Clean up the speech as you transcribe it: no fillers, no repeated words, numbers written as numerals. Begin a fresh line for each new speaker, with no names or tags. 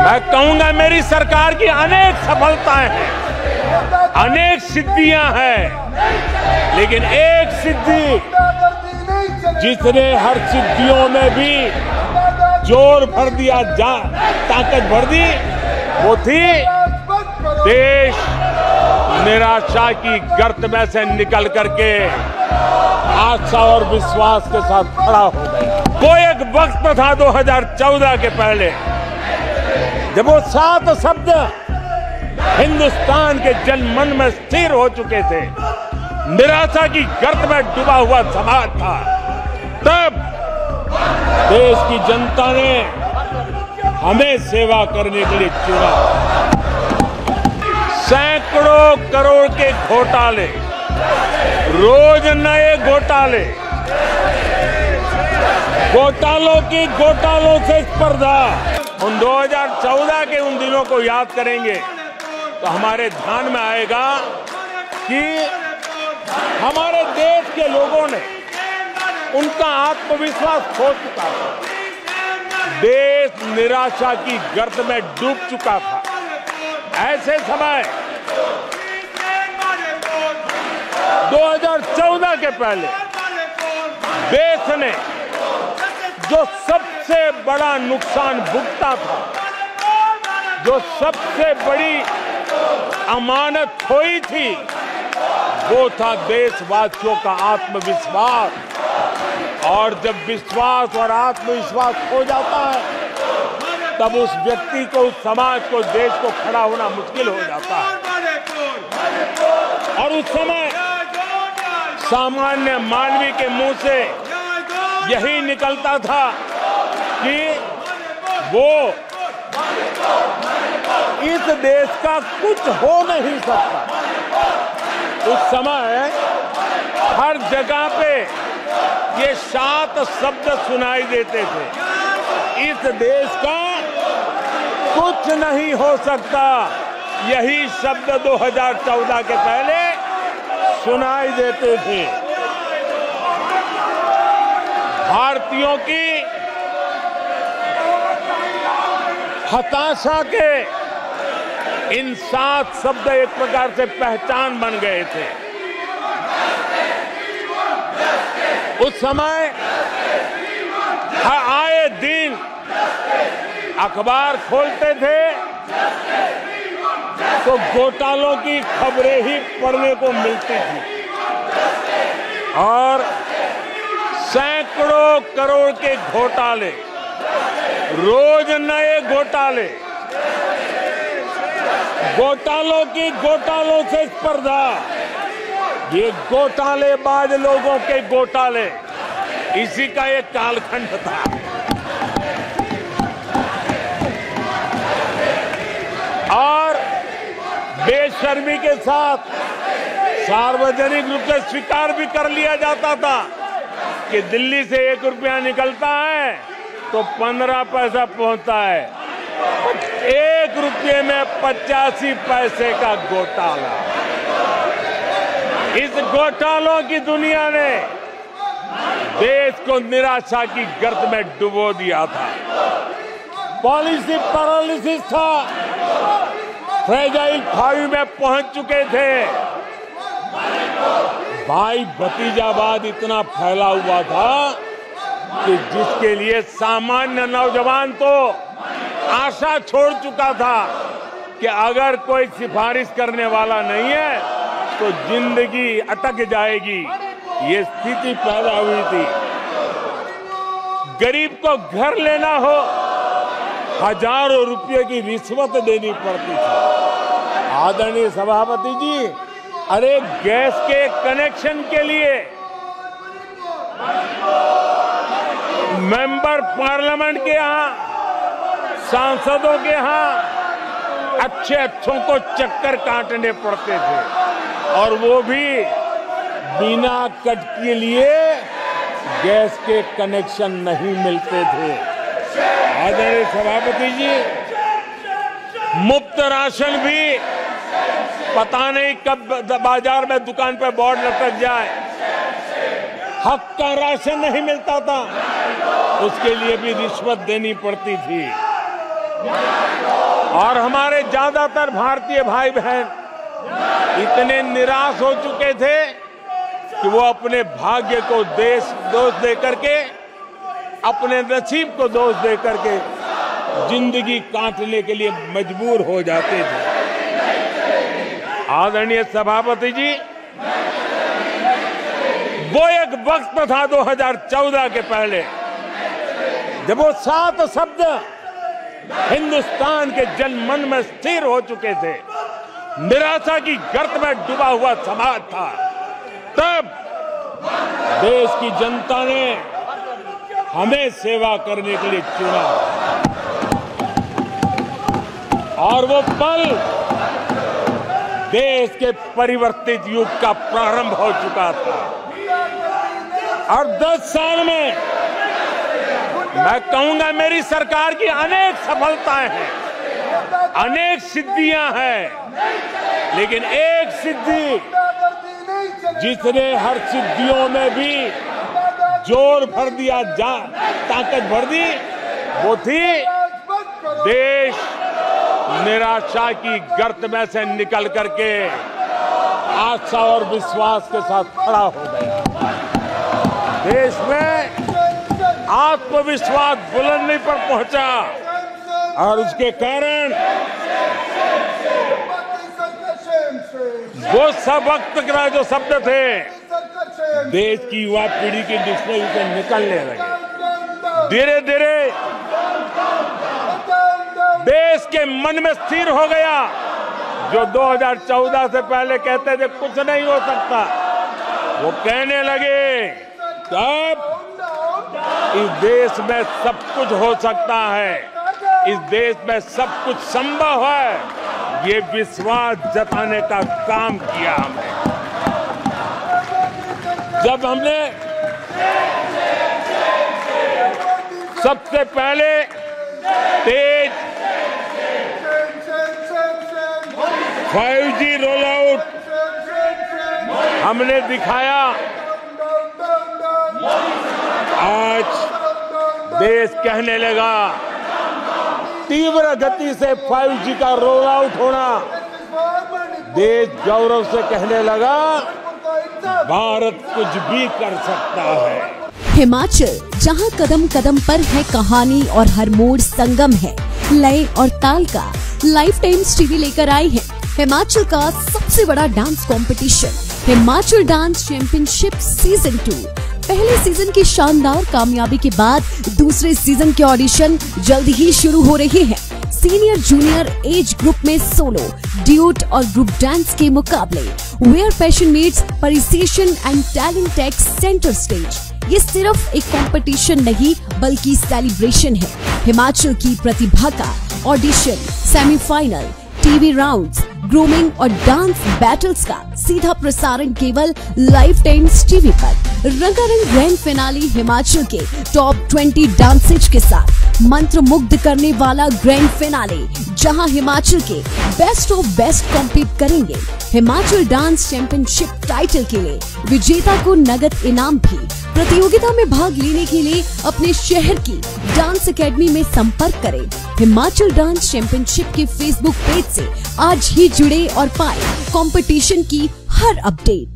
मैं कहूंगा मेरी सरकार की अनेक सफलताएं हैं, अनेक सिद्धियां हैं, लेकिन एक सिद्धि जिसने हर सिद्धियों में भी जोर भर दिया, ताकत भर दी, वो थी देश निराशा की गर्त में से निकल करके आशा और विश्वास के साथ खड़ा हो गया। वो एक वक्त था 2014 के पहले जब वो 7 शब्द हिंदुस्तान के जनमन में स्थिर हो चुके थे, निराशा की गर्त में डूबा हुआ समाज था। तब देश की जनता ने हमें सेवा करने के लिए चुना। सैकड़ों करोड़ के घोटाले, रोज नए घोटाले, घोटालों से स्पर्धा। उन 2014 के उन दिनों को याद करेंगे तो हमारे ध्यान में आएगा कि हमारे देश के लोगों ने उनका आत्मविश्वास खो चुका था। देश निराशा की गर्त में डूब चुका था। ऐसे समय 2014 के पहले देश ने जो सबसे बड़ा नुकसान भुगता था, जो सबसे बड़ी अमानत खोई थी, वो था देशवासियों का आत्मविश्वास। और जब विश्वास और आत्मविश्वास खो जाता है तब उस व्यक्ति को, उस समाज को, देश को खड़ा होना मुश्किल हो जाता है। और उस समय सामान्य मानवी के मुंह से यही निकलता था कि वो इस देश का कुछ हो नहीं सकता। उस समय हर जगह पे ये 7 शब्द सुनाई देते थे, इस देश का कुछ नहीं हो सकता। यही शब्द 2014 के पहले सुनाई देते थे। भारतीयों की हताशा के इन 7 शब्द एक प्रकार से पहचान बन गए थे। उस समय आए दिन अखबार खोलते थे तो घोटालों की खबरें ही पढ़ने को मिलती थी और सैकड़ों करोड़ के घोटाले, रोज नए घोटाले, घोटालों से स्पर्धा। ये घोटालेबाज लोगों के घोटाले, इसी का एक कालखंड था। और बेशर्मी के साथ सार्वजनिक रूप से स्वीकार भी कर लिया जाता था कि दिल्ली से 1 रुपया निकलता है तो 15 पैसा पहुंचता है। 1 रुपये में 85 पैसे का घोटाला। इस घोटालों की दुनिया ने देश को निराशा की गर्त में डुबो दिया था। पॉलिसी पैरालिसिस था, फ्रेजाइल 5 में पहुंच चुके थे। भाई भतीजावाद इतना फैला हुआ था कि जिसके लिए सामान्य नौजवान तो आशा छोड़ चुका था कि अगर कोई सिफारिश करने वाला नहीं है तो जिंदगी अटक जाएगी। ये स्थिति पैदा हुई थी। गरीब को घर लेना हो, हजारों रुपये की रिश्वत देनी पड़ती थी। आदरणीय सभापति जी, अरे गैस के कनेक्शन के लिए मेंबर पार्लियामेंट के यहाँ, सांसदों के यहाँ अच्छों को चक्कर काटने पड़ते थे और वो भी बिना कट के लिए गैस के कनेक्शन नहीं मिलते थे। आदरणीय सभापति जी, मुफ्त राशन भी पता नहीं कब बाजार में दुकान पर बोर्ड लटक जाए, हक का राशन नहीं मिलता था, उसके लिए भी रिश्वत देनी पड़ती थी। और हमारे ज्यादातर भारतीय भाई बहन इतने निराश हो चुके थे कि वो अपने भाग्य को दोष दे करके, अपने नसीब को दोष दे करके जिंदगी काटने के लिए मजबूर हो जाते थे। आदरणीय सभापति जी, वो एक वक्त था 2014 के पहले, जब वो 7 शब्द हिंदुस्तान के जनमन में स्थिर हो चुके थे। निराशा की गर्त में डूबा हुआ समाज था। तब देश की जनता ने हमें सेवा करने के लिए चुना और वो पल देश के परिवर्तित युग का प्रारंभ हो चुका था। और 10 साल में मैं कहूंगा मेरी सरकार की अनेक सफलताएं हैं, अनेक सिद्धियां हैं, लेकिन एक सिद्धि जिसने हर सिद्धियों में भी जोर भर दिया, ताकत भर दी, वो थी देश निराशा की गर्त में से निकल करके आशा और विश्वास के साथ खड़ा हो गया। देश में आत्मविश्वास बुलंदी पर पहुंचा और उसके कारण वो सब वक्त का जो शब्द थे देश की युवा पीढ़ी की डिक्शनरी से निकलने लगे। धीरे धीरे देश के मन में स्थिर हो गया। जो 2014 से पहले कहते थे कुछ नहीं हो सकता, वो कहने लगे अब इस देश में सब कुछ हो सकता है, इस देश में सब कुछ संभव है। ये विश्वास जताने का काम किया हमने। जब हमने सबसे पहले तेज 5G रोल आउट हमने दिखाया, आज देश कहने लगा तीव्र गति से 5G का रोल आउट होना। देश गौरव से कहने लगा भारत कुछ भी कर सकता है।
हिमाचल, जहां कदम कदम पर है कहानी और हर मोड़ संगम है लय और ताल का, लाइफ टाइम्स टीवी लेकर आई है हिमाचल का सबसे बड़ा dance competition, Himachal dance championship season 2। पहले सीजन की शानदार कामयाबी के बाद दूसरे सीजन के ऑडिशन जल्द ही शुरू हो रहे हैं। सीनियर जूनियर एज ग्रुप में सोलो, ड्यूट और ग्रुप डांस के मुकाबले, where passion meets precision and talent takes centre stage. ये सिर्फ एक कंपटीशन नहीं बल्कि सेलिब्रेशन है। हिमाचल की प्रतिभा का audition, semifinal, TV rounds, grooming और डांस बैटल्स का सीधा प्रसारण केवल लाइफ टाइम्स टीवी पर। रंगारंग ग्रैंड फिनाले हिमाचल के टॉप 20 डांसेज के साथ मंत्र मुग्ध करने वाला ग्रैंड फिनाले, जहां हिमाचल के बेस्ट ऑफ बेस्ट कॉम्पीट करेंगे। हिमाचल डांस चैंपियनशिप टाइटल के लिए विजेता को नगद इनाम भी। प्रतियोगिता में भाग लेने के लिए अपने शहर की डांस एकेडमी में संपर्क करें। हिमाचल डांस चैंपियनशिप के फेसबुक पेज से आज ही जुड़े और पाएं कंपटीशन की हर अपडेट।